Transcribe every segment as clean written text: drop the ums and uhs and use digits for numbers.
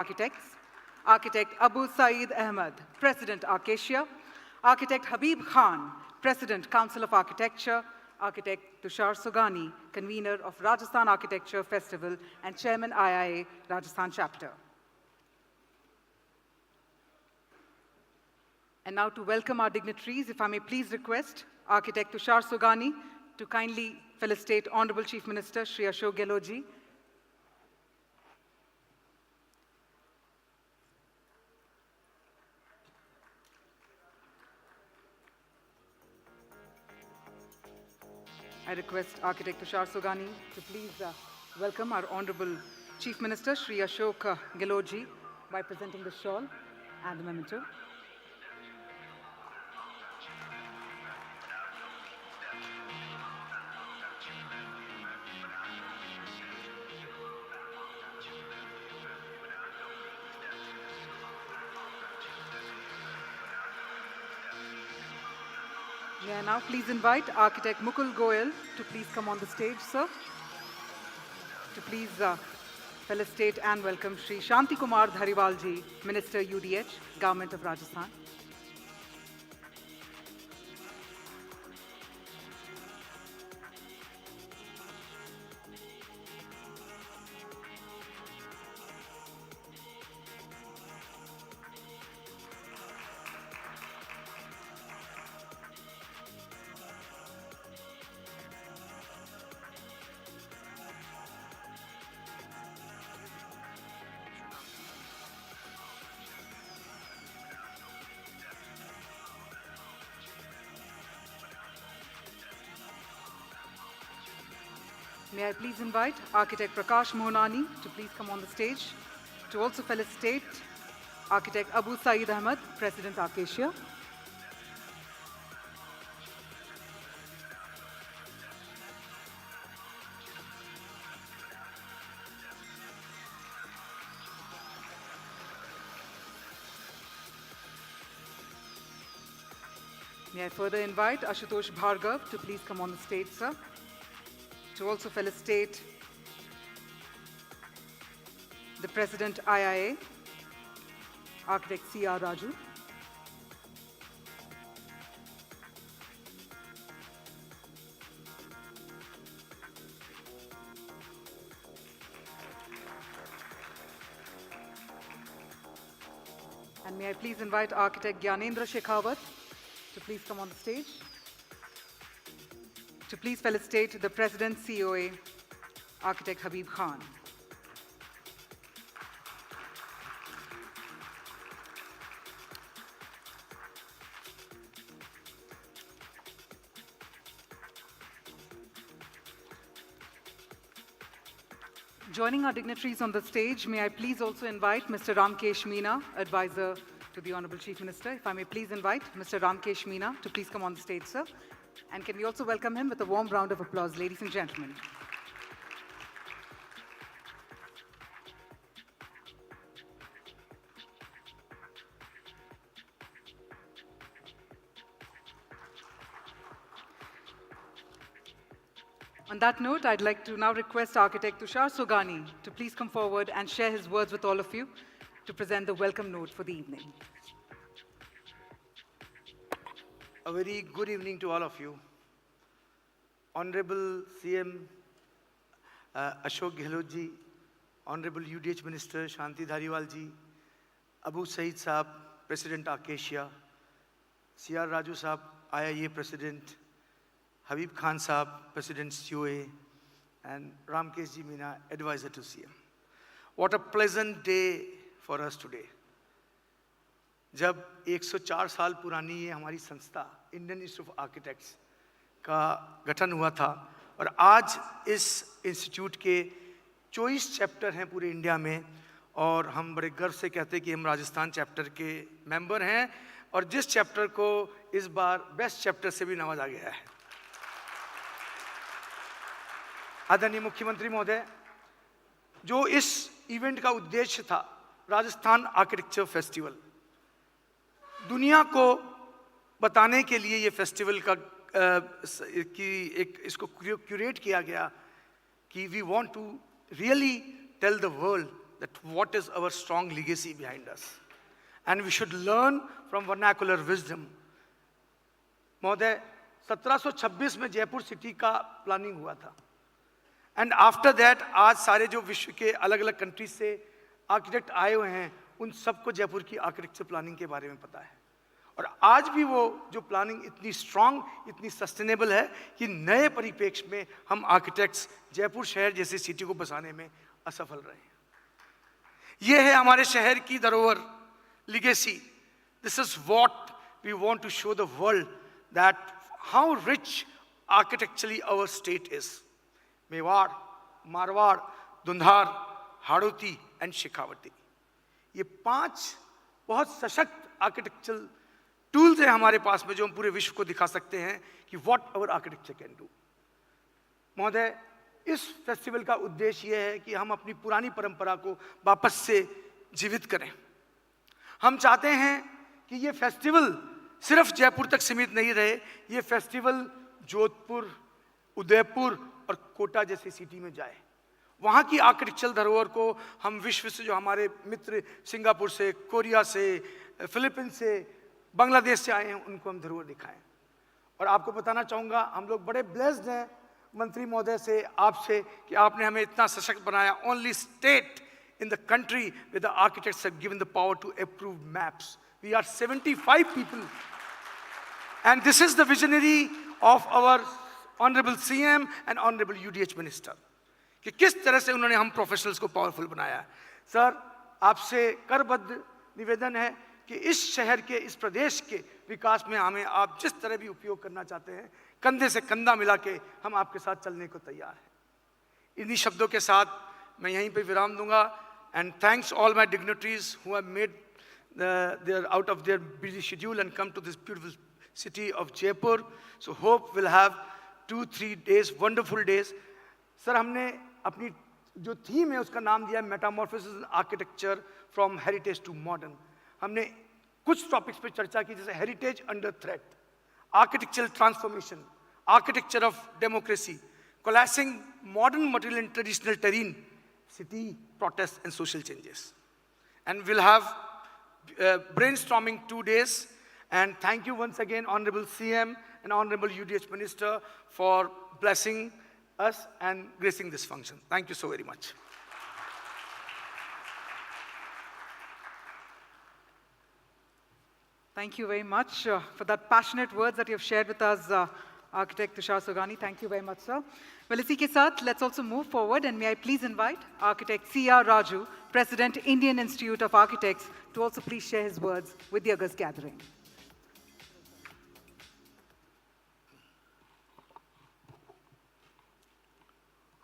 Architects, Architect Abu Saeed Ahmed, President Arcasia, Architect Habib Khan, President Council of Architecture, Architect Tushar Sogani, Convener of Rajasthan Architecture Festival and Chairman IIA Rajasthan Chapter. And now to welcome our dignitaries, if I may please request Architect Tushar Sogani to kindly felicitate Honorable Chief Minister Shri Ashok Gehlot ji. I request Architect Tushar Sogani to please welcome our Honorable Chief Minister Shri Ashok Gehlot ji by presenting the shawl and the memento. May I now please invite Architect Mukul Goyal to please come on the stage, sir, to please felicitate and welcome Shri Shanti Kumar Dhariwal ji, Minister UDH, Government of Rajasthan. May I please invite Architect Prakash Mohanani to please come on the stage to also felicitate Architect Abu Saeed Ahmed, President Arcasia. May I further invite Ashutosh Bhargav to please come on the stage, sir, to also felicitate the President IIA, Architect C.R. Raju. And may I please invite Architect Gyanendra Shekhawat to please come on the stage to please felicitate the President COA, Architect Habib Khan. Joining our dignitaries on the stage, may I please also invite Mr. Ramkesh Meena, advisor to the Honorable Chief Minister. If I may please invite Mr. Ramkesh Meena to please come on the stage, sir. And can we also welcome him with a warm round of applause, ladies and gentlemen. On that note, I'd like to now request Architect Tushar Sogani to please come forward and share his words with all of you to present the welcome note for the evening. A very good evening to all of you. Honorable CM Ashok Gehlot ji, Honorable UDH Minister Shanti Dhariwal ji, Abu Saeed Saab, President Arcasia, C.R. Raju Saab, IIA President, Habib Khan Saab, President COA, and Ramkesh ji Meena, Advisor to CM. What a pleasant day for us today. जब 104 साल पुरानी ये हमारी संस्था Indian Institute of architects का गठन हुआ था और आज इस इंस्टीट्यूट के 24 चैप्टर हैं पूरे इंडिया में और हम बड़े गर्व से कहते हैं कि हम राजस्थान चैप्टर के मेंबर हैं और जिस चैप्टर को इस बार बेस्ट चैप्टर से भी नवाजा गया है। आदरणीय मुख्यमंत्री महोदय, जो इस इवेंट का उद्देश्य था राजस्थान आर्किटेक्चर फेस्टिवल, दुनिया को बताने के लिए ये फेस्टिवल का इसको क्यूरेट किया गया कि we want to really tell the world that what is our strong legacy behind us. And we should learn from vernacular wisdom. महोदय 1726 में जयपुर सिटी का प्लानिंग हुआ था. एंड आफ्टर दैट आज सारे जो विश्व के अलग अलग कंट्रीज से आर्किटेक्ट आए हुए हैं, उन सबको जयपुर की आर्किटेक्चर प्लानिंग के बारे में पता है. और आज भी वो जो प्लानिंग इतनी स्ट्रांग, इतनी सस्टेनेबल है कि नए परिप्रेक्ष्य में हम आर्किटेक्ट्स जयपुर शहर जैसे सिटी को बसाने में असफल रहे हैं. ये है हमारे शहर की धरोहर, legacy. This is what we want to show the world, that how rich architecturally our state is. Mewar, Marwar, Dhundhar, Hadoti and Shekhawati. ये 5 बहुत सशक्त आर्किटेक्चरल टूल्स हैं हमारे पास में जो हम पूरे विश्व को दिखा सकते हैं कि what our architecture can do. महोदय, इस फेस्टिवल का उद्देश्य यह है कि हम अपनी पुरानी परंपरा को वापस से जीवित करें. हम चाहते हैं कि ये फेस्टिवल सिर्फ जयपुर तक सीमित नहीं रहे. ये फेस्टिवल जोधपुर, उदयपुर और कोटा जैसी सिटी में जाए. वहाँ की आर्किटेक्चरल धरोहर को हम विश्व से, जो हमारे मित्र सिंगापुर से, कोरिया से, फिलीपींस से, बांग्लादेश से आए हैं, उनको हम धरोहर दिखाएं. और आपको बताना चाहूँगा, हम लोग बड़े ब्लेस्ड हैं मंत्री महोदय से, आपसे, कि आपने हमें इतना सशक्त बनाया. Only state in the country where the architects have given the power to approve maps. We are 75 people. And this is the visionary of our Honorable CM and Honorable UDH Minister. कि किस तरह से उन्होंने हम professionals को powerful बनाया. Sir, आपसे करबद्ध निवेदन है कि इस शहर के, इस प्रदेश के विकास में हमें आप जिस तरह भी उपयोग करना चाहते हैं, कंधे से कंधा मिला के हम आपके साथ चलने को तैयार हैं. इन्हीं शब्दों के साथ मैं यहीं पे विराम दूंगा. And thanks all my dignitaries who have made their out of their busy schedule and come to this beautiful city of Jaipur. So hope we'll have 2-3 days, wonderful days. Sir, हमने अपनी जो थीम है उसका नाम दिया है Metamorphosis in Architecture from Heritage to Modern. हमने कुछ टॉपिक्स पे चर्चा की, जैसे Heritage under Threat, Architectural Transformation, Architecture of Democracy, Collapsing Modern Material and Traditional Terrain, City protests and social changes. And we'll have brainstorming 2 days. And thank you once again, Honorable CM and Honorable UDH Minister, for blessing us and gracing this function. Thank you so very much. Thank you very much for that passionate words that you have shared with us, Architect Tushar Sogani. Thank you very much, sir. Well, इसी के साथ let's also move forward, and may I please invite Architect C.R. Raju, President, Indian Institute of Architects, to also please share his words with the August gathering.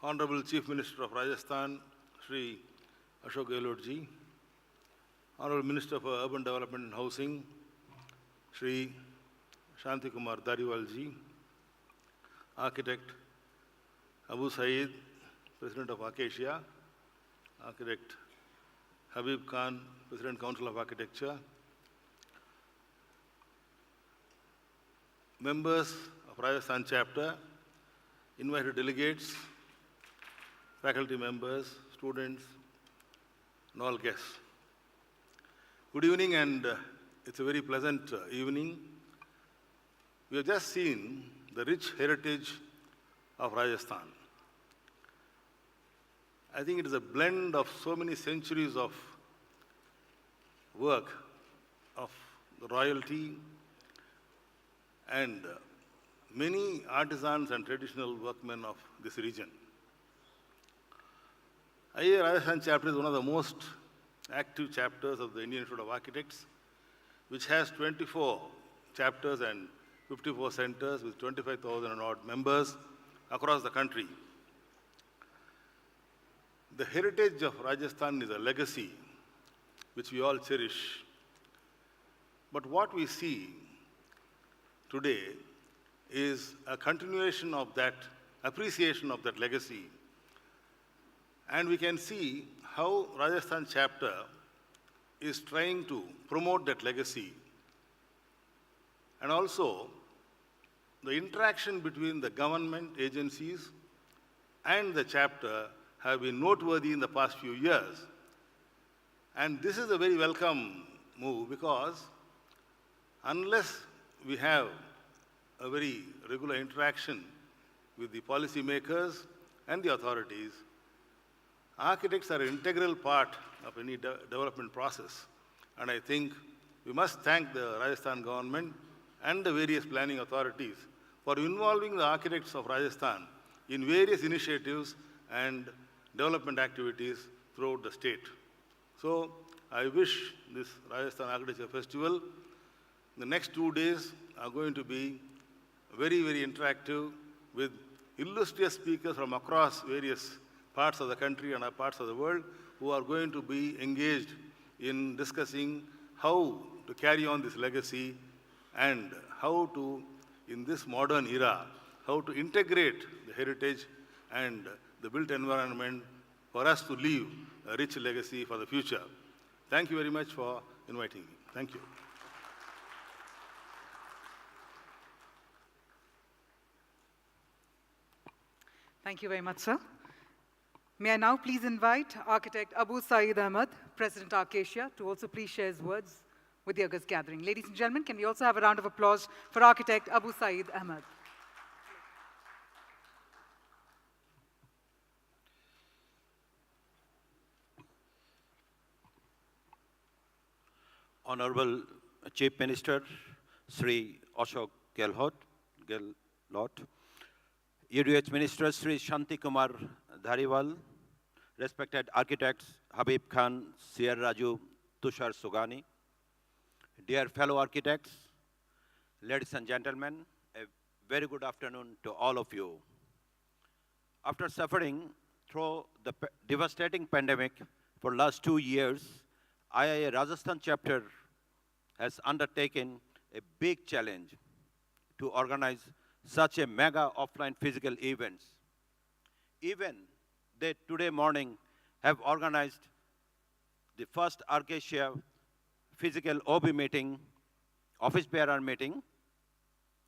Honorable Chief Minister of Rajasthan, Shri Ashok Gehlot ji, Honorable Minister for Urban Development and Housing, Shri Shanti Kumar Dhariwal ji, Architect Abu Saeed, President of Arcasia, Architect Habib Khan, President Council of Architecture, members of Rajasthan chapter, invited delegates, faculty members, students, and all guests. Good evening, and it's a very pleasant evening. We have just seen the rich heritage of Rajasthan. I think it is a blend of so many centuries of work of the royalty and many artisans and traditional workmen of this region. IA Rajasthan chapter is one of the most active chapters of the Indian Institute of Architects, which has 24 chapters and 54 centers with 25,000 and odd members across the country. The heritage of Rajasthan is a legacy which we all cherish. But what we see today is a continuation of that, appreciation of that legacy. And we can see how Rajasthan chapter is trying to promote that legacy. And also, the interaction between the government agencies and the chapter have been noteworthy in the past few years. And this is a very welcome move because unless we have a very regular interaction with the policymakers and the authorities, architects are an integral part of any development process. And I think we must thank the Rajasthan government and the various planning authorities for involving the architects of Rajasthan in various initiatives and development activities throughout the state. So I wish this Rajasthan Architecture Festival, the next 2 days are going to be very, very interactive with illustrious speakers from across various parts of the country and parts of the world who are going to be engaged in discussing how to carry on this legacy and how to, in this modern era, how to integrate the heritage and the built environment for us to leave a rich legacy for the future. Thank you very much for inviting me. Thank you. Thank you very much, sir. May I now please invite architect Abu Saeed Ahmed, President Arcasia, to also please share his words with the August gathering. Ladies and gentlemen, can we also have a round of applause for architect Abu Saeed Ahmed? Honorable Chief Minister, Sri Ashok Gehlot, UDH Minister Sri Shanti Kumar Dhariwal, respected architects Habib Khan, Sir Raju, Tushar Sugani, dear fellow architects, ladies and gentlemen, a very good afternoon to all of you. After suffering through the devastating pandemic for last 2 years, IIA Rajasthan chapter has undertaken a big challenge to organize such a mega offline physical events. Even they today morning have organized the first Arcasia physical OB meeting, office bearer meeting.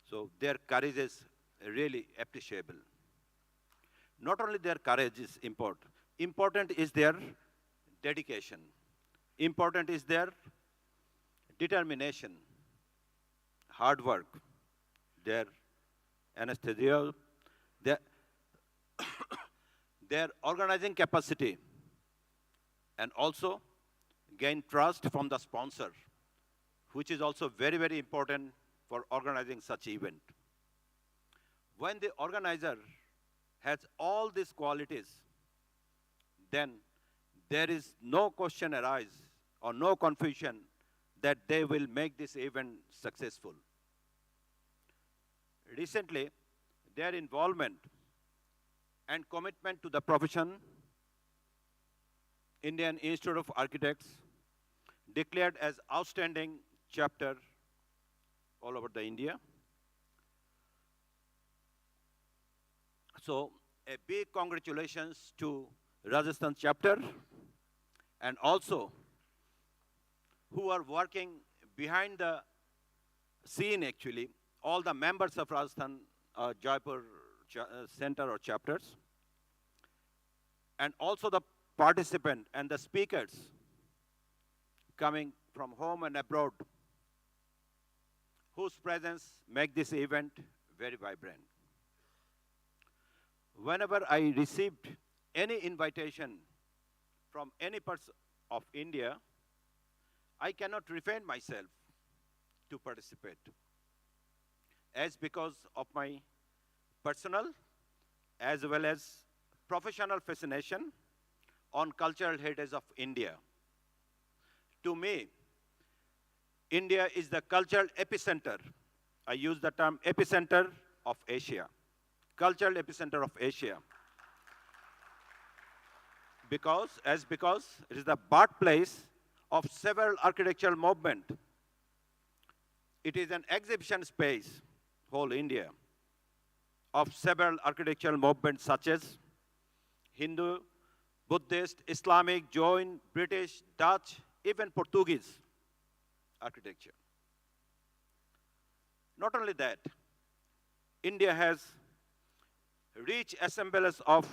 So their courage is really appreciable. Not only their courage is important is their dedication. Important is their determination, hard work, their anesthesia, their organizing capacity, and also gain trust from the sponsor, which is also very, very important for organizing such event. When the organizer has all these qualities, then there is no question arise or no confusion that they will make this event successful. Recently, their involvement and commitment to the profession, Indian Institute of Architects declared as outstanding chapter all over the India. So a big congratulations to Rajasthan chapter and also who are working behind the scene actually, all the members of Rajasthan Jaipur center or chapters, and also the participant and the speakers coming from home and abroad, whose presence make this event very vibrant. Whenever I received any invitation from any part of India, I cannot refrain myself to participate, as because of my personal as well as professional fascination on cultural heritage of India. To me, India is the cultural epicenter. I use the term epicenter of Asia, cultural epicenter of Asia. Because it is the birthplace of several architectural movements. It is an exhibition space, whole India, of several architectural movements such as Hindu, Buddhist, Islamic, Jain, British, Dutch, even Portuguese architecture. Not only that, India has rich assemblage of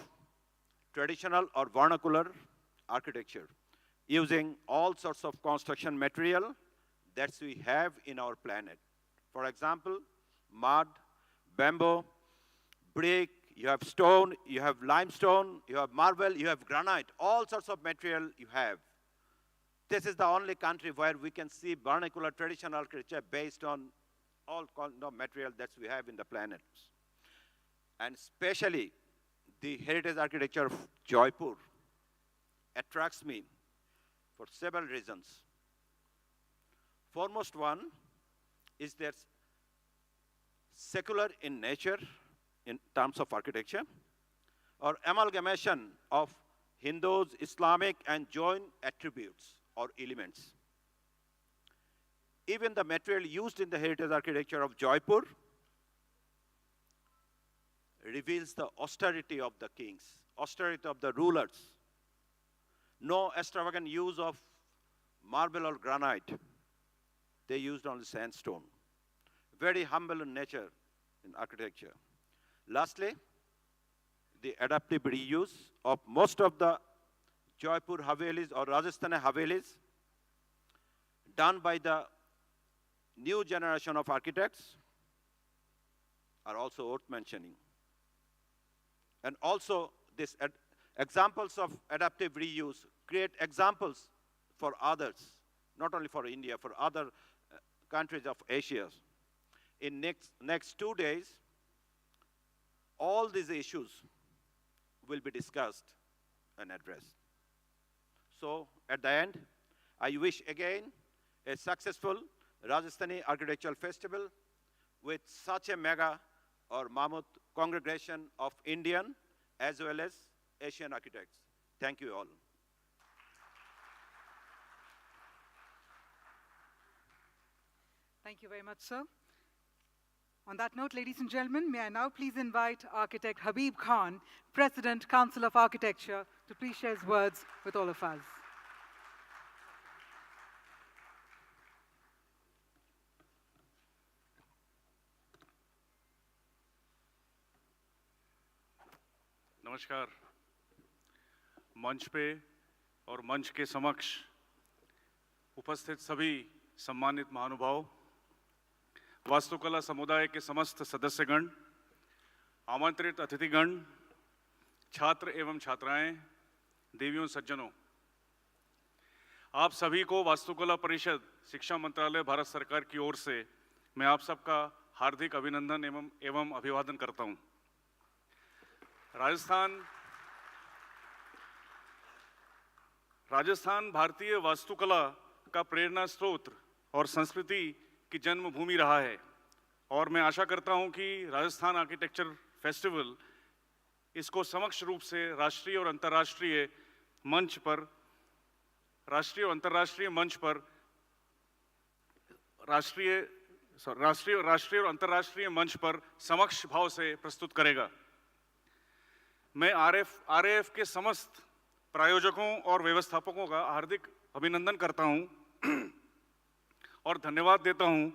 traditional or vernacular architecture, using all sorts of construction material that we have in our planet. For example, mud, bamboo, brick, you have stone, you have limestone, you have marble, you have granite, all sorts of material you have. This is the only country where we can see vernacular traditional architecture based on all kind of material that we have in the planet. And especially the heritage architecture of Jaipur attracts me for several reasons. Foremost one is that secular in nature in terms of architecture, or amalgamation of Hindus, Islamic, and Jain attributes or elements. Even the material used in the heritage architecture of Jaipur reveals the austerity of the kings, austerity of the rulers. No extravagant use of marble or granite. They used only sandstone. Very humble in nature in architecture. Lastly, the adaptive reuse of most of the Jaipur Havelis or Rajasthan Havelis done by the new generation of architects are also worth mentioning. And also, these examples of adaptive reuse create examples for others, not only for India, for other countries of Asia. In next 2 days, all these issues will be discussed and addressed. So, at the end, I wish again a successful Rajasthani Architectural Festival with such a mega or mammoth congregation of Indian as well as Asian architects. Thank you all. Thank you very much, sir. On that note, ladies and gentlemen, may I now please invite architect Habib Khan, President, Council of Architecture, to please share his words with all of us. नमस्कार। मंच पे और मंच के समक्ष उपस्थित सभी सम्मानित महानुभाव, वास्तुकला समुदाय के समस्त सदस्यगण, आमंत्रित अतिथिगण, छात्र एवं छात्राएं, देवियों सज्जनों, आप सभी को वास्तुकला परिषद शिक्षा मंत्रालय भारत सरकार की ओर से मैं आप सबका हार्दिक अभिनंदन एवं अभिवादन करता हूं। राजस्थान भारतीय वास्तुकला का प्रेरणा स्रोत और संस्कृति की जन्मभूमि रहा है और मैं आशा करता हूं कि राजस्थान आर्किटेक्चर फेस्टिवल इसको समक्ष रूप से राष्ट्रीय और अंतर्राष्ट्रीय मंच पर समक्ष भाव से प्रस्तुत करेगा। मैं आरएएफ के समस्त प्रायोजकों और व्यवस्थापकों का हार्दिक अभिनंदन करता हूं और धन्यवाद देता हूं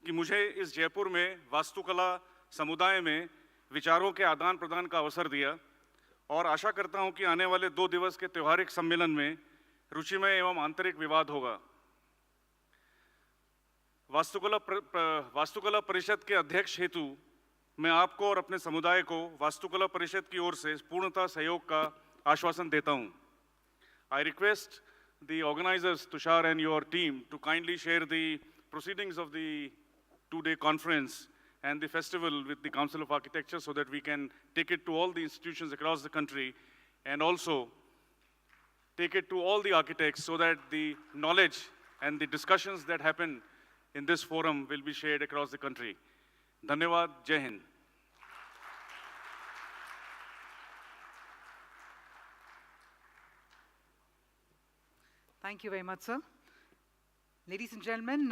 कि मुझे इस जयपुर में वास्तुकला समुदाय में विचारों के आदान प्रदान का अवसर दिया और आशा करता हूं कि आने वाले 2 दिवस के त्यौहारिक सम्मेलन में रुचिमय एवं आंतरिक विवाद होगा। वास्तुकला परिषद के अध्यक्ष हेतु मैं आपको और अपने समुदाय को वास्तुकला परिषद की ओर से पूर्णतः सहयोग का आश्वासन देता हूं। I request the organizers, Tushar and your team, to kindly share the proceedings of the 2-day conference and the festival with the Council of Architecture so that we can take it to all the institutions across the country and also take it to all the architects so that the knowledge and the discussions that happen in this forum will be shared across the country. Dhanyavad, Jai Hind. Thank you very much, sir. Ladies and gentlemen,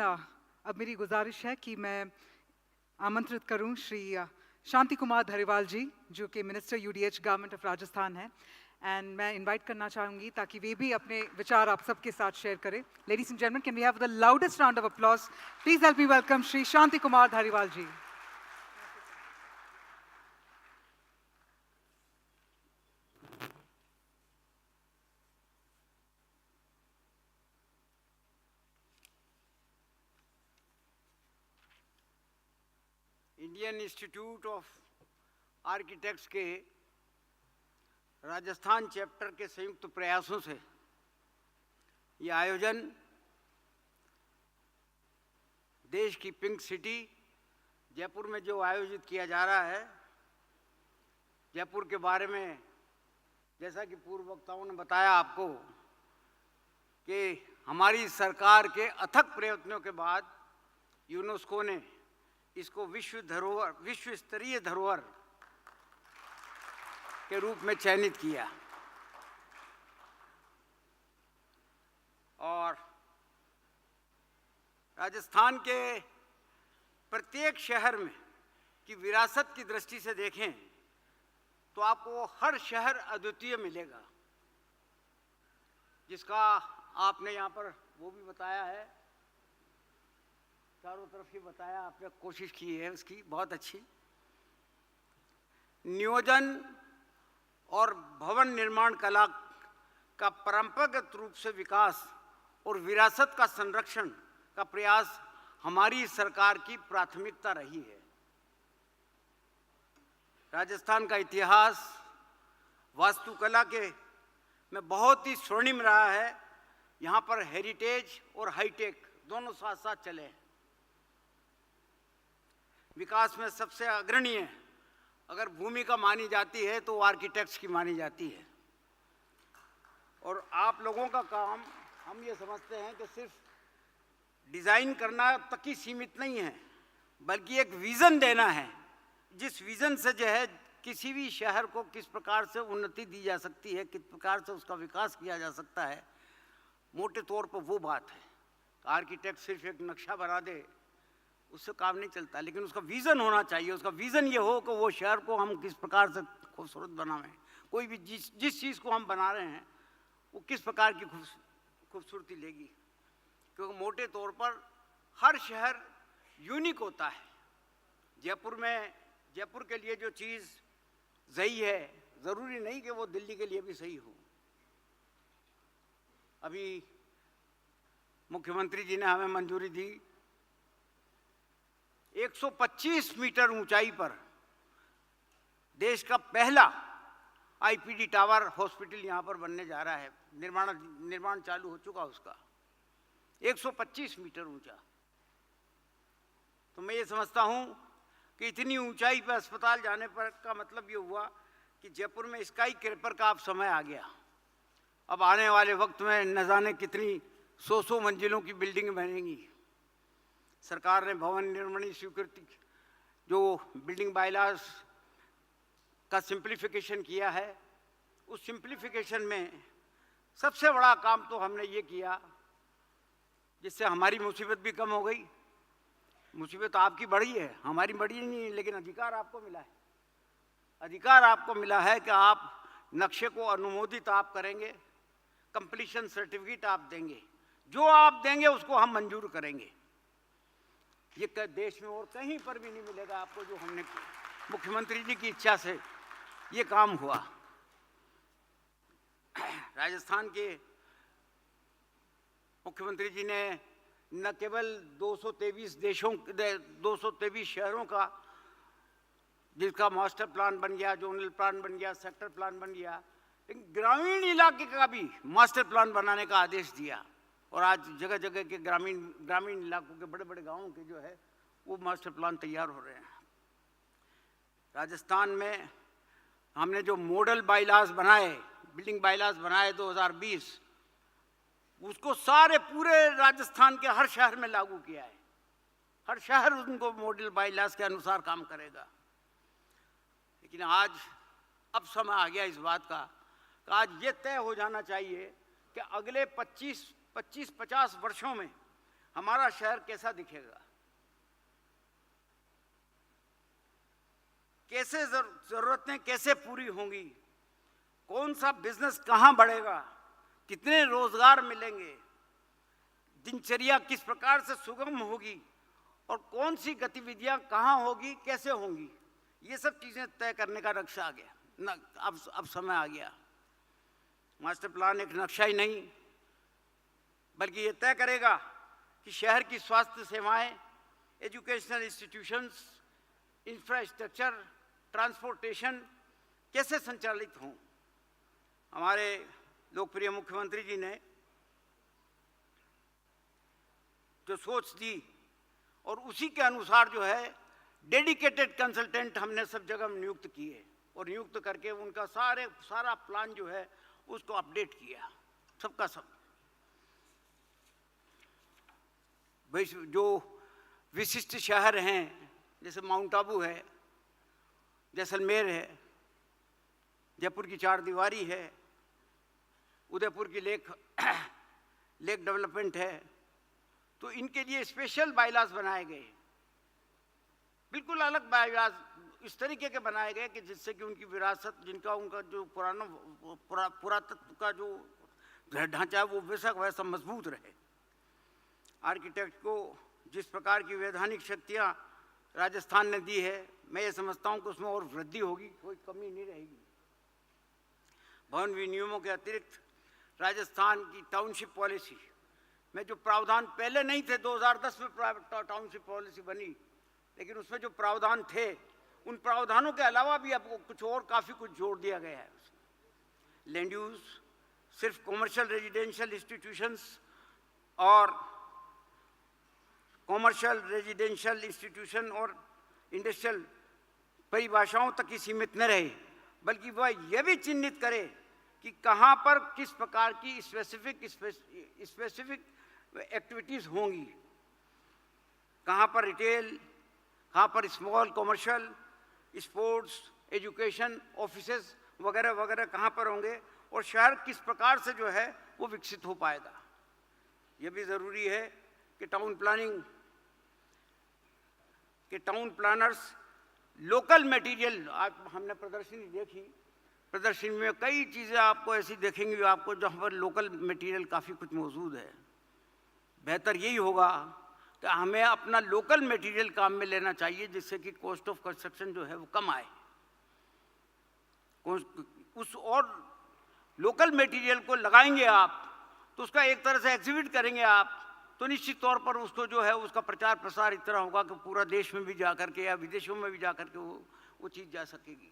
अब मेरी गुजारिश है कि मैं आमंत्रित करूं श्री शांति कुमार धारीवाल जी, जो कि minister UDH government of Rajasthan है, एंड मैं इनवाइट करना चाहूंगी ताकि वे भी अपने विचार आप सबके साथ शेयर करें। Ladies and gentleman, can we have the loudest round of applause? Please help me welcome Shri Shanti Kumar Dhariwal ji. Indian Institute of Architects के राजस्थान चैप्टर के संयुक्त प्रयासों से ये आयोजन देश की पिंक सिटी जयपुर में जो आयोजित किया जा रहा है, जयपुर के बारे में जैसा कि पूर्व वक्ताओं ने बताया आपको कि हमारी सरकार के अथक प्रयत्नों के बाद यूनेस्को ने इसको विश्व स्तरीय धरोहर के रूप में चयनित किया। और राजस्थान के प्रत्येक शहर में की विरासत की दृष्टि से देखें तो आपको हर शहर अद्वितीय मिलेगा, जिसका आपने यहाँ पर वो भी बताया है, चारों तरफ ही बताया आपने, कोशिश की है उसकी बहुत अच्छी। नियोजन और भवन निर्माण कला का परंपरागत रूप से विकास और विरासत का संरक्षण का प्रयास हमारी सरकार की प्राथमिकता रही है। राजस्थान का इतिहास वास्तुकला के में बहुत ही स्वर्णिम रहा है। यहाँ पर हेरिटेज और हाईटेक दोनों साथ साथ चले हैं। विकास में सबसे अग्रणी है अगर भूमिका मानी जाती है तो आर्किटेक्ट्स की मानी जाती है। और आप लोगों का काम हम ये समझते हैं कि सिर्फ डिज़ाइन करना तक ही सीमित नहीं है, बल्कि एक विज़न देना है, जिस विज़न से जो है किसी भी शहर को किस प्रकार से उन्नति दी जा सकती है, किस प्रकार से उसका विकास किया जा सकता है। मोटे तौर पर वो बात है। आर्किटेक्ट सिर्फ एक नक्शा बना दे उससे काम नहीं चलता, लेकिन उसका विज़न होना चाहिए। उसका विज़न ये हो कि वो शहर को हम किस प्रकार से खूबसूरत बनावें, कोई भी जिस चीज़ को हम बना रहे हैं वो किस प्रकार की खूबसूरती लेगी। क्योंकि मोटे तौर पर हर शहर यूनिक होता है। जयपुर के लिए जो चीज़ सही है ज़रूरी नहीं कि वो दिल्ली के लिए भी सही हो। अभी मुख्यमंत्री जी ने हमें मंजूरी दी 125 मीटर ऊंचाई पर देश का पहला आईपीडी टावर हॉस्पिटल यहाँ पर बनने जा रहा है। निर्माण चालू हो चुका उसका, 125 मीटर ऊंचा। तो मैं ये समझता हूँ कि इतनी ऊंचाई पर अस्पताल जाने पर का मतलब ये हुआ कि जयपुर में स्काई क्रैपर का अब समय आ गया। अब आने वाले वक्त में न जाने कितनी 100 मंजिलों की बिल्डिंग बनेंगी। सरकार ने भवन निर्माण स्वीकृति जो बिल्डिंग बायलॉज का सिंप्लीफिकेशन किया है, उस सिंप्लीफिकेशन में सबसे बड़ा काम तो हमने ये किया जिससे हमारी मुसीबत भी कम हो गई। मुसीबत आपकी बढ़ी है, हमारी बढ़ी नहीं, लेकिन अधिकार आपको मिला है। अधिकार आपको मिला है कि आप नक्शे को अनुमोदित आप करेंगे, कंप्लीशन सर्टिफिकेट आप देंगे, जो आप देंगे उसको हम मंजूर करेंगे। ये देश में और कहीं पर भी नहीं मिलेगा आपको जो हमने मुख्यमंत्री जी की इच्छा से ये काम हुआ। राजस्थान के मुख्यमंत्री जी ने न केवल 223 शहरों का जिसका मास्टर प्लान बन गया, जोनल प्लान बन गया, सेक्टर प्लान बन गया, लेकिन ग्रामीण इलाके का भी मास्टर प्लान बनाने का आदेश दिया। और आज जगह जगह के ग्रामीण इलाकों के बड़े बड़े गांवों के जो है वो मास्टर प्लान तैयार हो रहे हैं। राजस्थान में हमने जो मॉडल बायलॉज बनाए, बिल्डिंग बायलॉज बनाए 2020, उसको सारे पूरे राजस्थान के हर शहर में लागू किया है। हर शहर उनको मॉडल बायलॉज के अनुसार काम करेगा। लेकिन आज अब समय आ गया इस बात का कि आज ये तय हो जाना चाहिए कि अगले 25-50 वर्षों में हमारा शहर कैसा दिखेगा, कैसे जरूरतें कैसे पूरी होंगी, कौन सा बिजनेस कहाँ बढ़ेगा, कितने रोजगार मिलेंगे, दिनचर्या किस प्रकार से सुगम होगी और कौन सी गतिविधियां कहाँ होगी, कैसे होंगी, ये सब चीजें तय करने का नक्शा आ गया। अब समय आ गया। मास्टर प्लान एक नक्शा ही नहीं बल्कि ये तय करेगा कि शहर की स्वास्थ्य सेवाएं, एजुकेशनल इंस्टीट्यूशंस, इंफ्रास्ट्रक्चर, ट्रांसपोर्टेशन कैसे संचालित हों। हमारे लोकप्रिय मुख्यमंत्री जी ने जो सोच दी और उसी के अनुसार जो है डेडिकेटेड कंसल्टेंट हमने सब जगह नियुक्त किए और नियुक्त करके उनका सारा प्लान जो है उसको अपडेट किया, सबका सब। जो विशिष्ट शहर हैं जैसे माउंट आबू है, जैसलमेर है, जयपुर की 4 दीवारी है, उदयपुर की लेक डेवलपमेंट है, तो इनके लिए स्पेशल बायलॉज बनाए गए, बिल्कुल अलग बायलॉज इस तरीके के बनाए गए कि जिससे कि उनकी विरासत, उनका जो पुरातत्व का जो ढांचा है वो वैसा मजबूत रहे। आर्किटेक्ट को जिस प्रकार की वैधानिक शक्तियाँ राजस्थान ने दी है, मैं ये समझता हूँ कि उसमें और वृद्धि होगी, कोई कमी नहीं रहेगी। भवन विनियमों के अतिरिक्त राजस्थान की टाउनशिप पॉलिसी में जो प्रावधान पहले नहीं थे, 2010 में टाउनशिप पॉलिसी बनी, लेकिन उसमें जो प्रावधान थे उन प्रावधानों के अलावा भी आपको कुछ और काफ़ी कुछ जोड़ दिया गया है। लैंड यूज सिर्फ कॉमर्शियल रेजिडेंशियल इंस्टीट्यूशंस और कॉमर्शियल रेजिडेंशियल इंस्टीट्यूशन और इंडस्ट्रियल परिभाषाओं तक ही सीमित न रहे, बल्कि वह यह भी चिन्हित करे कि कहाँ पर किस प्रकार की स्पेसिफिक एक्टिविटीज़ होंगी, कहाँ पर रिटेल, कहाँ पर small commercial, sports, education, offices वगैरह वगैरह कहाँ पर होंगे और शहर किस प्रकार से जो है वो विकसित हो पाएगा। ये भी ज़रूरी है कि टाउन प्लानर्स लोकल मटेरियल, आज हमने प्रदर्शनी देखी, प्रदर्शनी में कई चीज़ें आपको ऐसी देखेंगी आपको जहाँ पर लोकल मटेरियल काफ़ी कुछ मौजूद है। बेहतर यही होगा कि हमें अपना लोकल मटेरियल काम में लेना चाहिए जिससे कि कॉस्ट ऑफ कंस्ट्रक्शन जो है वो कम आए। उस और लोकल मटेरियल को लगाएंगे आप तो उसका एक तरह से एग्जिबिट करेंगे आप, तो निश्चित तौर पर उसको जो है उसका प्रचार प्रसार इस तरह होगा कि पूरा देश में भी जा करके या विदेशों में भी जा करके वो चीज़ जा सकेगी।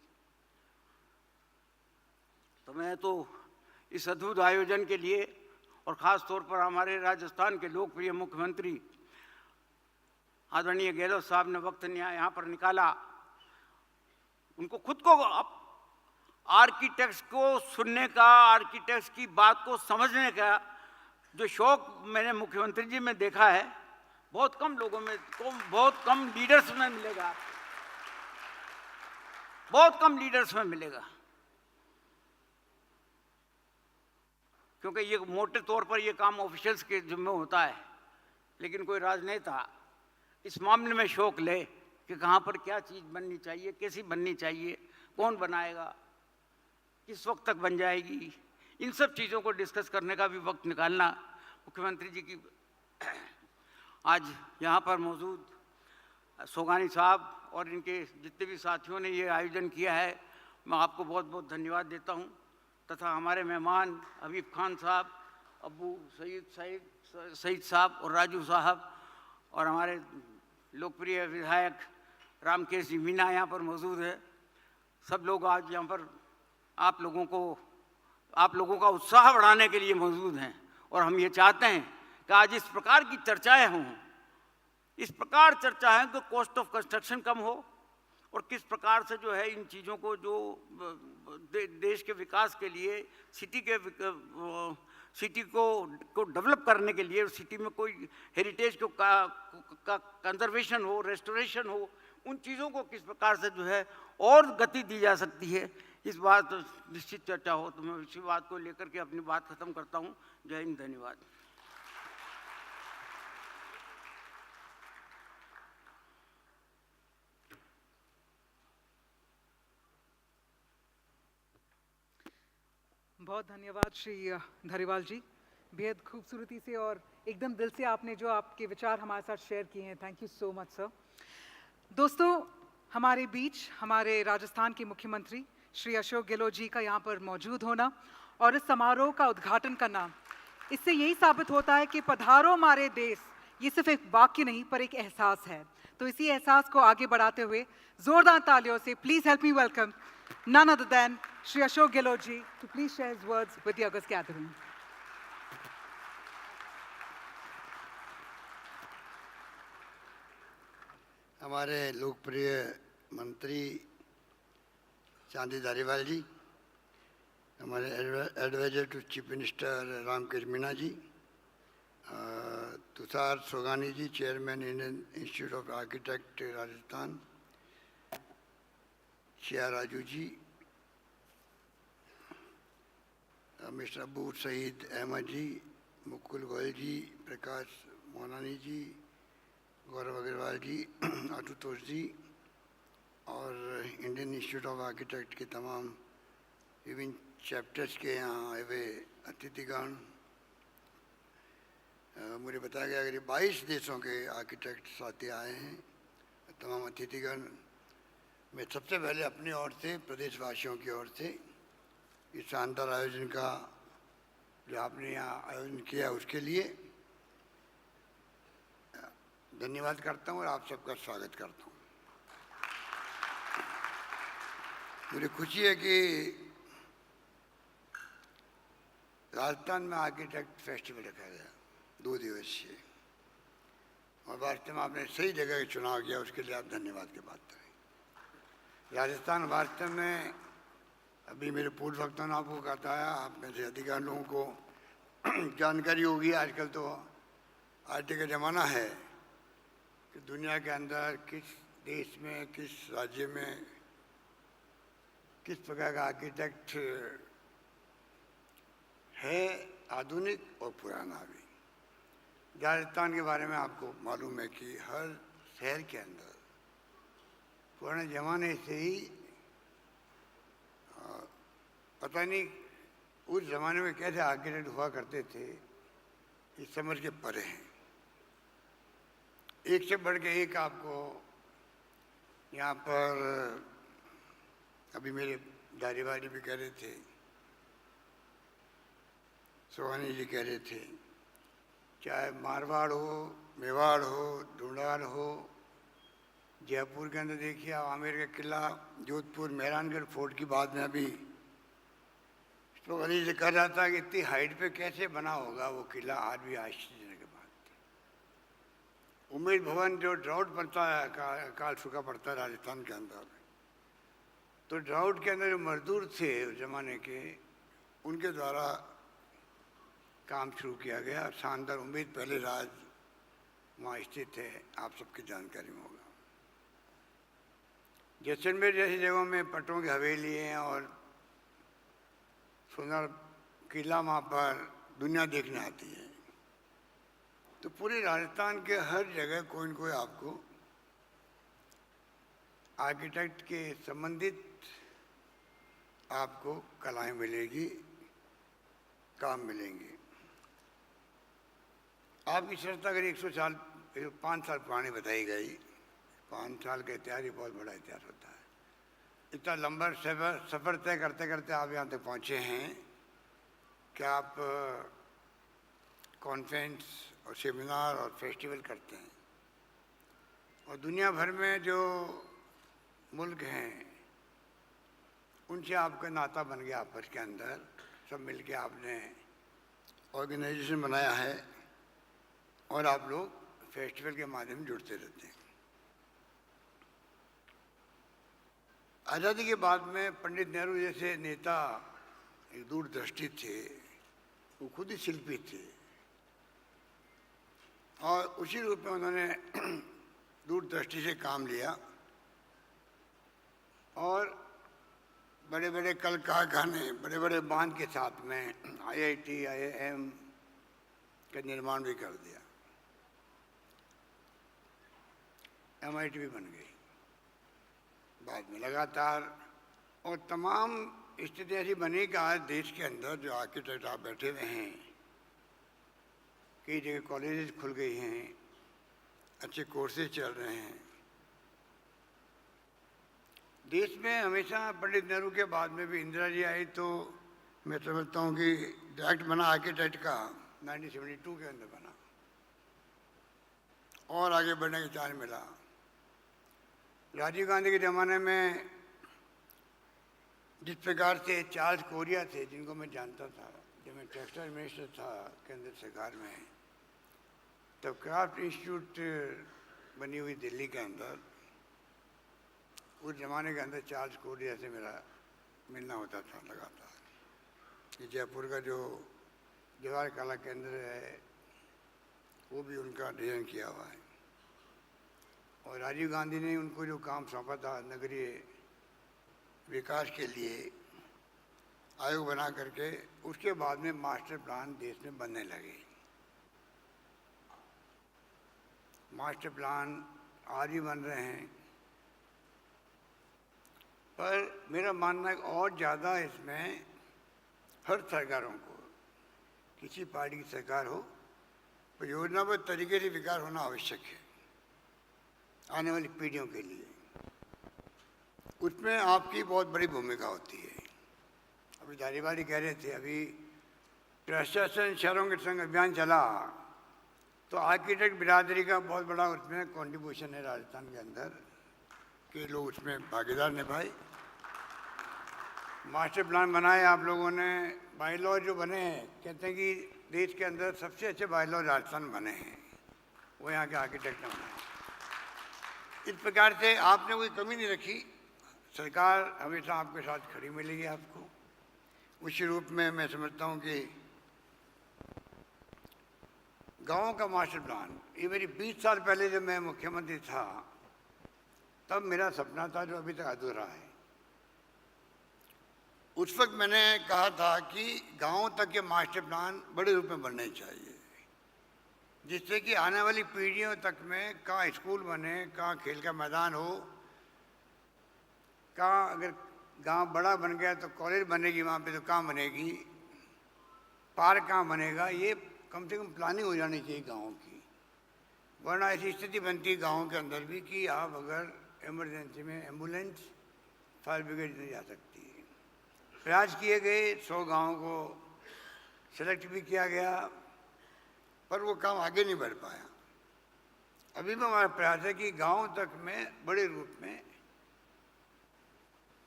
तो मैं तो इस अद्भुत आयोजन के लिए और ख़ास तौर पर हमारे राजस्थान के लोकप्रिय मुख्यमंत्री आदरणीय गहलोत साहब ने वक्त यहाँ पर निकाला, उनको खुद को आर्किटेक्ट्स को सुनने का, आर्किटेक्ट्स की बात को समझने का जो शौक मैंने मुख्यमंत्री जी में देखा है, बहुत कम लोगों में, बहुत कम लीडर्स में मिलेगा, बहुत कम लीडर्स में मिलेगा। क्योंकि ये मोटे तौर पर ये काम ऑफिशियल्स के जिम्मे होता है, लेकिन कोई राजनेता इस मामले में शौक ले कि कहाँ पर क्या चीज़ बननी चाहिए, कैसी बननी चाहिए, कौन बनाएगा, किस वक्त तक बन जाएगी, इन सब चीज़ों को डिस्कस करने का भी वक्त निकालना मुख्यमंत्री जी की आज यहाँ पर मौजूद सोगानी साहब और इनके जितने भी साथियों ने ये आयोजन किया है, मैं आपको बहुत बहुत धन्यवाद देता हूँ। तथा हमारे मेहमान हबीब खान साहब, अबू सईद साहब और राजू साहब और हमारे लोकप्रिय विधायक रामकेश जी मीना यहाँ पर मौजूद है। सब लोग आज यहाँ पर आप लोगों का उत्साह बढ़ाने के लिए मौजूद हैं और हम ये चाहते हैं कि आज इस प्रकार की चर्चाएं हों, इस प्रकार चर्चा है कि कॉस्ट ऑफ कंस्ट्रक्शन कम हो और किस प्रकार से जो है इन चीज़ों को जो देश के विकास के लिए सिटी को डेवलप करने के लिए, सिटी में कोई हेरिटेज का कंजर्वेशन हो, रेस्टोरेशन हो, उन चीज़ों को किस प्रकार से जो है और गति दी जा सकती है, इस बात निश्चित चर्चा हो। तो मैं इसी बात को लेकर के अपनी बात खत्म करता हूँ। जय हिंद, धन्यवाद। बहुत धन्यवाद श्री धारीवाल जी, बेहद खूबसूरती से और एकदम दिल से आपने जो आपके विचार हमारे साथ शेयर किए हैं। Thank you so much sir. दोस्तों, हमारे बीच हमारे राजस्थान के मुख्यमंत्री श्री अशोक गहलोत जी का यहाँ पर मौजूद होना और इस समारोह का उद्घाटन करना, इससे यही साबित होता है कि पधारो हमारे देश ये सिर्फ एक वाक्य नहीं पर एक एहसास है। तो इसी एहसास को आगे बढ़ाते हुए जोरदार तालियों से please help me welcome none other than Shri Ashok Gehlot ji to please share his words with the august gathering. हमारे लोकप्रिय मंत्री शांति धारीवाल जी, हमारे advisor to chief minister Ramkrishna Meena ji, Tushar Sogani ji, chairman Indian Institute of architect Rajasthan, Siya Raju ji, mister Abu Saeed Ahmad ji, Mukul Goyal ji, Prakash Monani ji, Gaurav Agarwal ji, Ashutosh ji और इंडियन इंस्टीट्यूट ऑफ आर्किटेक्ट के तमाम विभिन्न chapters के यहाँ आए हुए अतिथिगण, मुझे बताया गया कि 22 देशों के आर्किटेक्ट साथी आए हैं। तमाम अतिथिगण, मैं सबसे पहले अपनी ओर से, प्रदेशवासियों की ओर से इस शानदार आयोजन का जो आपने यहाँ आयोजन किया उसके लिए धन्यवाद करता हूँ और आप सबका स्वागत करता हूँ। मुझे खुशी है कि राजस्थान में आर्किटेक्ट फेस्टिवल रखा गया 2 दिवसीय, और वास्तव में आपने सही जगह का चुनाव किया, उसके लिए आप धन्यवाद के बात करें। राजस्थान वास्तव में, अभी मेरे पूर्व वक्ताओं ने आपको बताया, आप में से अधिकार लोगों को जानकारी होगी, आजकल तो आईटी का ज़माना है कि दुनिया के अंदर किस देश में, किस राज्य में किस प्रकार का आर्किटेक्ट है, आधुनिक और पुराना भी। राजस्थान के बारे में आपको मालूम है कि हर शहर के अंदर पुराने ज़माने से ही पता नहीं उस ज़माने में कैसे आर्किटेक्ट हुआ करते थे, इस समझ के परे हैं। एक से बढ़ के एक आपको यहाँ पर, अभी मेरे धारीवाल भी कह रहे थे, सोहानी जी कह रहे थे, चाहे मारवाड़ हो, मेवाड़ हो, ढूंढार हो, जयपुर के अंदर देखिए आप आमेर का किला, जोधपुर मेहरानगढ़ फोर्ट की बात में अभी तो अली से कर रहा था कि इतनी हाइट पे कैसे बना होगा वो किला, आज भी आश्चर्य की बात है। उम्मीद भवन जो ड्राउट पड़ता है, काल सूखा पड़ता है राजस्थान के अंदर, तो ड्राउट के अंदर जो मजदूर थे उस जमाने के, उनके द्वारा काम शुरू किया गया। शानदार उम्मीद पहले राज वहाँ स्थित है, आप सबकी जानकारी में होगा। जैसलमेर जैसी जगहों में पटों की हवेली हैं और सुंदर किला वहाँ पर दुनिया देखने आती है। तो पूरे राजस्थान के हर जगह कोई न कोई आपको आर्किटेक्ट के संबंधित आपको कलाएं मिलेगी, काम मिलेंगे। आपकी संस्था अगर 5 साल पुरानी बताई गई, 5 साल का इतिहास ही बहुत बड़ा इतिहास होता है। इतना लंबा सफ़र तय करते करते आप यहाँ तक पहुँचे हैं कि आप कॉन्फ्रेंस और सेमिनार और फेस्टिवल करते हैं, और दुनिया भर में जो मुल्क हैं उनसे आपका नाता बन गया आपस के अंदर। सब मिलके आपने ऑर्गेनाइजेशन बनाया है और आप लोग फेस्टिवल के माध्यम से जुड़ते रहते हैं। आज़ादी के बाद में पंडित नेहरू जैसे नेता एक दूरदृष्टि थे, वो खुद ही शिल्पी थे, और उसी रूप में उन्होंने दूरदृष्टि से काम लिया और बड़े बड़े कल कारखाने, बड़े बड़े बांध के साथ में आईआईटी, आईआईएम का निर्माण भी कर दिया। एमआईटी भी बन गई बाद में लगातार, और तमाम स्थिति ऐसी बनी कि आज देश के अंदर जो आर्किटेक्ट आप बैठे हुए हैं, कई जगह कॉलेजेस खुल गई हैं, अच्छे कोर्सेज चल रहे हैं। देश में हमेशा पंडित नेहरू के बाद में भी इंदिरा जी आई तो मैं समझता हूँ कि डायरेक्ट बना आर्किटेक्ट का 1972 के अंदर बना। और आगे बढ़ने का चांस मिला। राजीव गांधी के ज़माने में जिस प्रकार से चार्ल्स कोरिया थे, जिनको मैं जानता था जब मैं टेक्सटाइल मिनिस्टर था केंद्र सरकार में, तब क्राफ्ट इंस्टीट्यूट बनी हुई दिल्ली के अंदर, उस ज़माने के अंदर चार्ल्स कोरिया से मेरा मिलना होता था लगातार। कि जयपुर का जो जवाहर कला केंद्र है वो भी उनका डिजाइन किया हुआ है। और राजीव गांधी ने उनको जो काम सौंपा था नगरीय विकास के लिए आयोग बना करके, उसके बाद में मास्टर प्लान देश में बनने लगे। मास्टर प्लान आज भी बन रहे हैं, पर मेरा मानना है और ज़्यादा इसमें हर सरकारों को, किसी पार्टी की सरकार हो, पर योजनाबद्ध तरीके से विकास होना आवश्यक है आने वाली पीढ़ियों के लिए। उसमें आपकी बहुत बड़ी भूमिका होती है। अभी धारीवाली कह रहे थे, अभी प्रशासन शहरों के संग अभियान चला, तो आर्किटेक्ट बिरादरी का बहुत बड़ा उसमें कंट्रीब्यूशन है राजस्थान के अंदर, कि लोग उसमें भागीदार निभाए। मास्टर प्लान बनाए आप लोगों ने, बायलॉ जो बने हैं, कहते हैं कि देश के अंदर सबसे अच्छे बायलॉ राजस्थान बने हैं, वो यहाँ के आर्किटेक्ट ने बनाए। इस प्रकार से आपने कोई कमी नहीं रखी। सरकार हमेशा आपके साथ खड़ी मिलेगी आपको। उसी रूप में मैं समझता हूँ कि गाँव का मास्टर प्लान, ये मेरी 20 साल पहले जब मैं मुख्यमंत्री था तब मेरा सपना था, जो अभी तक अधूरा है। उस वक्त मैंने कहा था कि गाँव तक के मास्टर प्लान बड़े रूप में बनने चाहिए, जिससे कि आने वाली पीढ़ियों तक में कहाँ स्कूल बने, कहाँ खेल का मैदान हो, कहाँ अगर गांव बड़ा बन गया तो कॉलेज बनेगी, वहाँ पे तो कहाँ बनेगी, पार्क कहाँ बनेगा, ये कम से कम प्लानिंग हो जानी चाहिए गाँव की। वरना ऐसी स्थिति बनती है गाँव के अंदर भी कि आप अगर इमरजेंसी में एम्बुलेंस फायर ब्रिगेड नहीं जा सकती है। प्रयास किए गए, 100 गाँव को सेलेक्ट भी किया गया, पर वो काम आगे नहीं बढ़ पाया। अभी भी हमारा प्रयास है कि गांव तक में बड़े रूप में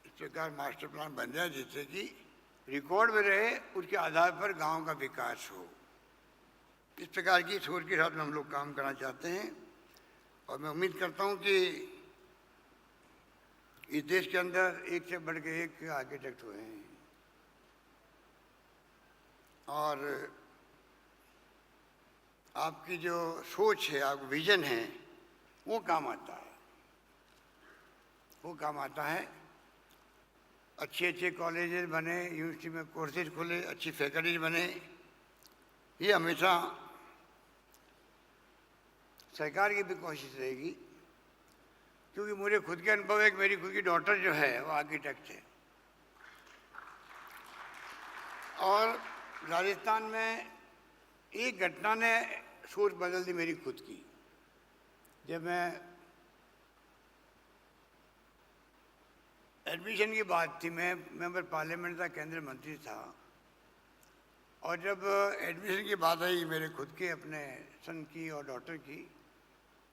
इस प्रकार मास्टर प्लान बन जाए, जिससे कि रिकॉर्ड में रहे, उसके आधार पर गांव का विकास हो। इस प्रकार की सोच के साथ हम लोग काम करना चाहते हैं, और मैं उम्मीद करता हूं कि इस देश के अंदर एक से बढ़ के एक आर्किटेक्ट हुए हैं, और आपकी जो सोच है, आपका विजन है, वो काम आता है, वो काम आता है। अच्छे अच्छे कॉलेजेस बने, यूनिवर्सिटी में कोर्सेज खुले, अच्छी फैकल्टीज बने, ये हमेशा सरकार की भी कोशिश रहेगी। क्योंकि मुझे खुद के अनुभव है कि मेरी खुद की डॉटर जो है वो आर्किटेक्ट है, और राजस्थान में एक घटना ने सोच बदल दी मेरी खुद की। जब मैं एडमिशन की बात थी, मैं मेंबर पार्लियामेंट था, केंद्रीय मंत्री था, और जब एडमिशन की बात आई मेरे खुद के अपने सन की और डॉटर की,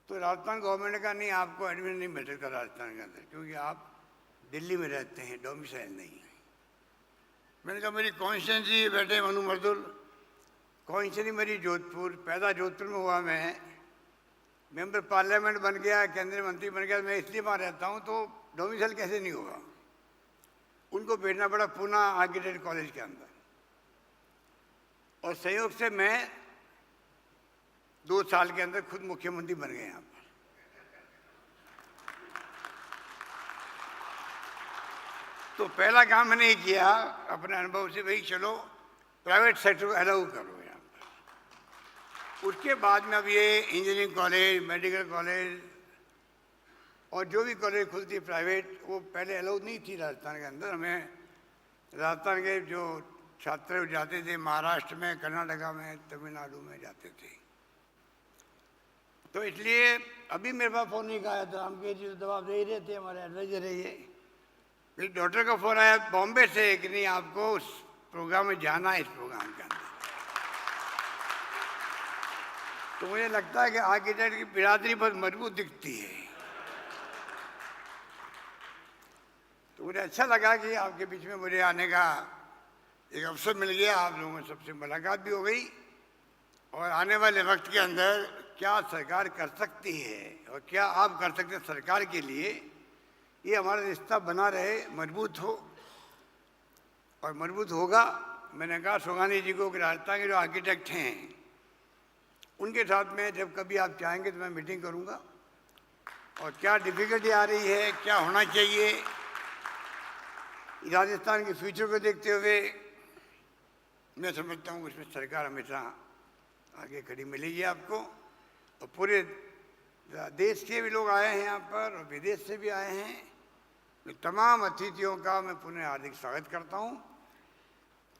तो राजस्थान गवर्नमेंट ने कहा नहीं, आपको एडमिशन नहीं मिल सकता राजस्थान के अंदर, क्योंकि आप दिल्ली में रहते हैं, डोमिसाइल नहीं है। मैंने कहा मेरी कॉन्स्टिट्यूंसी बैठे मनु मर्दुल, कॉन्स्टिट्यूंसी मेरी जोधपुर, पैदा जोधपुर में हुआ, मैं मेंबर पार्लियामेंट बन गया, केंद्रीय मंत्री बन गया, मैं इसलिए वहाँ रहता हूँ, तो डोमिसाइल कैसे नहीं होगा। उनको भेजना पड़ा पूना आर्किटेक्ट कॉलेज के अंदर, और संयोग से मैं 2 साल के अंदर खुद मुख्यमंत्री बन गए यहाँ पर। तो पहला काम मैंने ये किया अपने अनुभव से, भाई चलो प्राइवेट सेक्टर को अलाउ करो यहाँ पर। उसके बाद में अब ये इंजीनियरिंग कॉलेज, मेडिकल कॉलेज और जो भी कॉलेज खुलती है प्राइवेट, वो पहले अलाउ नहीं थी राजस्थान के अंदर। हमें राजस्थान के जो छात्र जाते थे महाराष्ट्र में, कर्नाटका में, तमिलनाडु में जाते थे, तो इसलिए अभी मेरे पास फ़ोन नहीं आया था, हम के जी जवाब दे ही रहे थे, हमारे एडवाइजर है ये। मेरी डॉक्टर का फ़ोन आया बॉम्बे से कि नहीं आपको उस प्रोग्राम में जाना है, इस प्रोग्राम के अंदर। तो मुझे लगता है कि आर्किटेक्ट की बिरादरी बहुत मजबूत दिखती है। तो मुझे अच्छा लगा कि आपके बीच में मुझे आने का एक अवसर मिल गया, आप लोगों से सबसे मुलाकात भी हो गई, और आने वाले वक्त के अंदर क्या सरकार कर सकती है और क्या आप कर सकते हैं सरकार के लिए, ये हमारा रिश्ता बना रहे, मजबूत हो और मजबूत होगा। मैंने कहा सुगानी जी को कि राजस्थान के जो आर्किटेक्ट हैं उनके साथ में जब कभी आप चाहेंगे तो मैं मीटिंग करूंगा, और क्या डिफिकल्टी आ रही है, क्या होना चाहिए, राजस्थान के फ्यूचर को देखते हुए मैं समझता हूँ उसमें सरकार हमेशा आगे खड़ी मिलेगी आपको। और पूरे देश के भी लोग आए हैं यहाँ पर और विदेश से भी आए हैं। मैं तमाम अतिथियों का मैं पुनः हार्दिक स्वागत करता हूँ,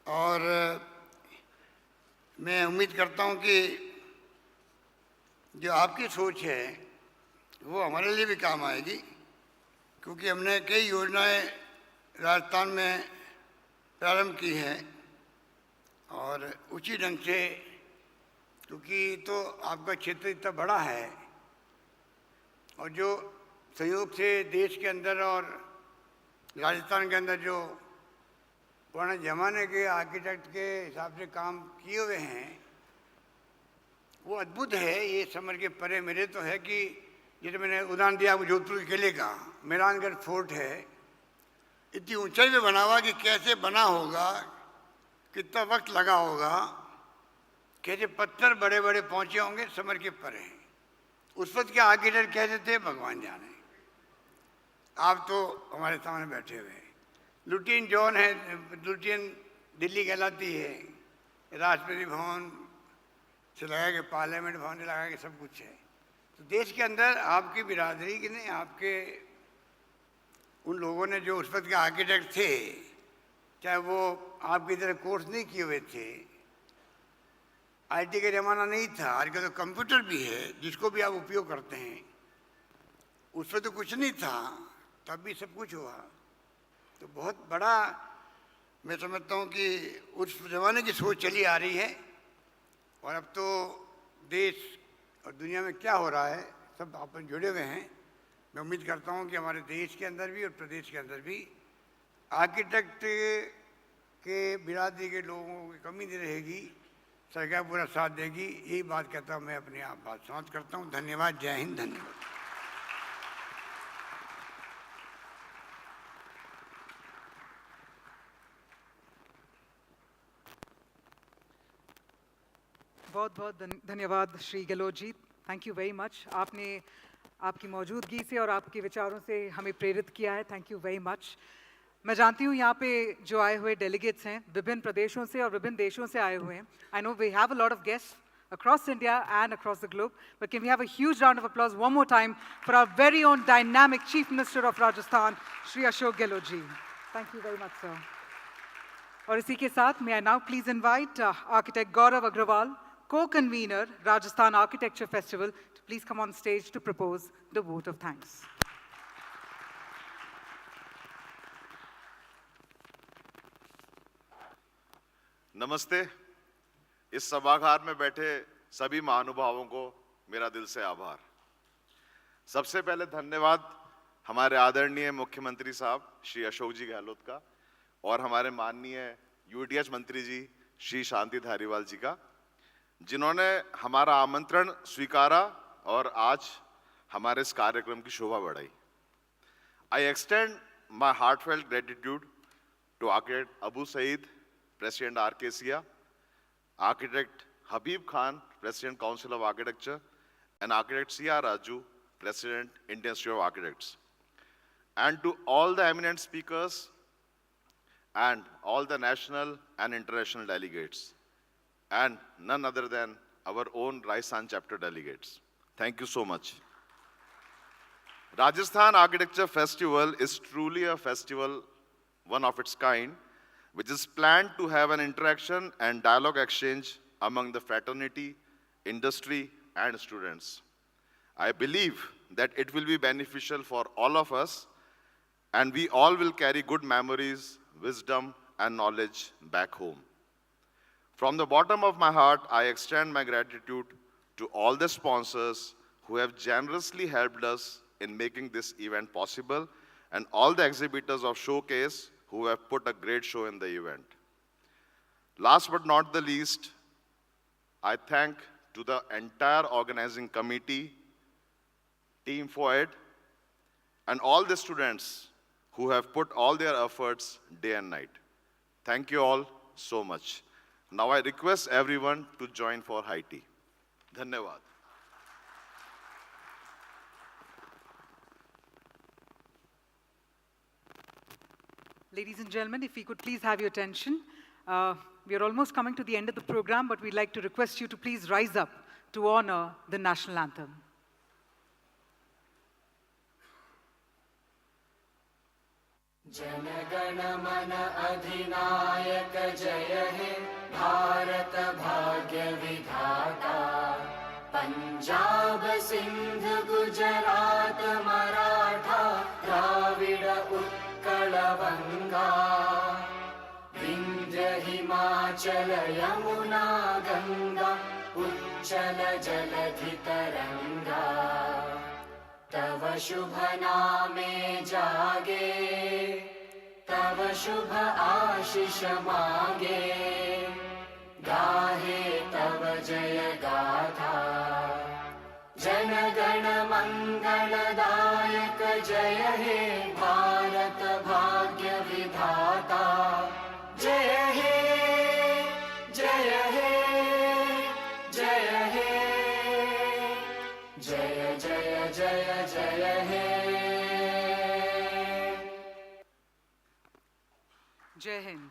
और मैं उम्मीद करता हूँ कि जो आपकी सोच है वो हमारे लिए भी काम आएगी, क्योंकि हमने कई योजनाएं राजस्थान में प्रारंभ की हैं और उसी ढंग से, क्योंकि तो आपका क्षेत्र इतना बड़ा है और जो सहयोग से देश के अंदर और राजस्थान के अंदर जो पुराने ज़माने के आर्किटेक्ट के हिसाब से काम किए हुए हैं वो अद्भुत है। ये समझ के परे मेरे तो है कि जैसे मैंने उदाहरण दिया आपको जोधपुर के किले का, मेहरानगढ़ फोर्ट है, इतनी ऊंचाई में बना हुआ कि कैसे बना होगा, कितना वक्त लगा होगा, कैसे पत्थर बड़े बड़े पहुंचे होंगे, समझ के परे। उस वक्त के आर्किटेक्ट कैसे थे भगवान जाने। आप तो हमारे सामने बैठे हुए हैं। लुटियन जॉन है, लुटियन दिल्ली कहलाती है, राष्ट्रपति भवन से लगा के पार्लियामेंट भवन से लगा के सब कुछ है। तो देश के अंदर आपकी बिरादरी की नहीं, आपके उन लोगों ने जो उस वक्त के आर्किटेक्ट थे, चाहे वो आपकी तरह कोर्स नहीं किए हुए थे, आईटी का ज़माना नहीं था, आजकल तो कंप्यूटर भी है जिसको भी आप उपयोग करते हैं, उसमें तो कुछ नहीं था, तब भी सब कुछ हुआ। तो बहुत बड़ा मैं समझता हूँ कि उस ज़माने की सोच चली आ रही है, और अब तो देश और दुनिया में क्या हो रहा है सब आपस जुड़े हुए हैं। मैं उम्मीद करता हूँ कि हमारे देश के अंदर भी और प्रदेश के अंदर भी आर्किटेक्ट के बिरादरी के लोगों की कमी नहीं रहेगी, सरकार पूरा साथ देगी। यही बात कहता हूँ मैं अपनी आप बात समाप्त करता हूँ। धन्यवाद। जय हिंद। धन्यवाद। बहुत बहुत धन्यवाद Shri Gehlot ji, thank you very much. आपने आपकी मौजूदगी से और आपके विचारों से हमें प्रेरित किया है, थैंक यू वेरी मच। मैं जानती हूँ यहाँ पे जो आए हुए डेलीगेट्स हैं विभिन्न प्रदेशों से और विभिन्न देशों से आए हुए हैं। I know we have a lot of guests across India and across the globe, but can we have a huge round of applause one more time for our very own dynamic Chief Minister of Rajasthan, Shri Ashok Gehlot ji. Thank you very much, sir. और इसी के साथ may I now please invite Architect Gaurav Agrawal, co-convener Rajasthan Architecture Festival, to please come on stage to propose the vote of thanks. नमस्ते। इस सभागार में बैठे सभी महानुभावों को मेरा दिल से आभार। सबसे पहले धन्यवाद हमारे आदरणीय मुख्यमंत्री साहब श्री अशोक जी गहलोत का और हमारे माननीय यूडीएच मंत्री जी श्री शांति धारीवाल जी का, जिन्होंने हमारा आमंत्रण स्वीकारा और आज हमारे इस कार्यक्रम की शोभा बढ़ाई। I extend my heartfelt gratitude to architect Abu Saeed, president ARCASIA, Architect Habib Khan, President Council of Architecture, and Architect C.R. Raju, President Indian Institute of Architects. And to all the eminent speakers and all the national and international delegates, and none other than our own Rajasthan chapter delegates. Thank you so much. Rajasthan Architecture Festival is truly a festival, one of its kind, which is planned to have an interaction and dialogue exchange among the fraternity, industry, and students. I believe that it will be beneficial for all of us, and we all will carry good memories, wisdom, and knowledge back home. From the bottom of my heart, I extend my gratitude to all the sponsors who have generously helped us in making this event possible, and all the exhibitors of Showcase who have put a great show in the event. Last but not the least, I thank to the entire organizing committee, Team FOED, and all the students who have put all their efforts day and night. Thank you all so much. Now I request everyone to join for high tea. Dhanyavad. Ladies and gentlemen, if we could please have your attention. We are almost coming to the end of the program, but we'd like to request you to please rise up to honor the national anthem. जनगण मन अधिनायक जय हे भारत भाग्य विधाता पंजाब सिंध गुजरात मराठा द्राविड उत्कल बंगा विंध्य हिमाचल यमुना गंगा उच्चल जलधि तरंगा तव शुभ नामे जागे तव शुभ आशीष मागे गाहे तव जय गाथा जन गण मंगलदायक जय हे भारत भाग्य विधाता जय हे जय हे जय हे जय जय जय जय हे Jai Hind.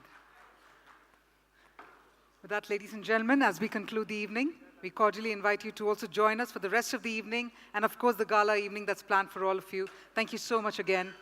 With that, ladies and gentlemen, as we conclude the evening, we cordially invite you to also join us for the rest of the evening and, of course, the gala evening that's planned for all of you. Thank you so much again.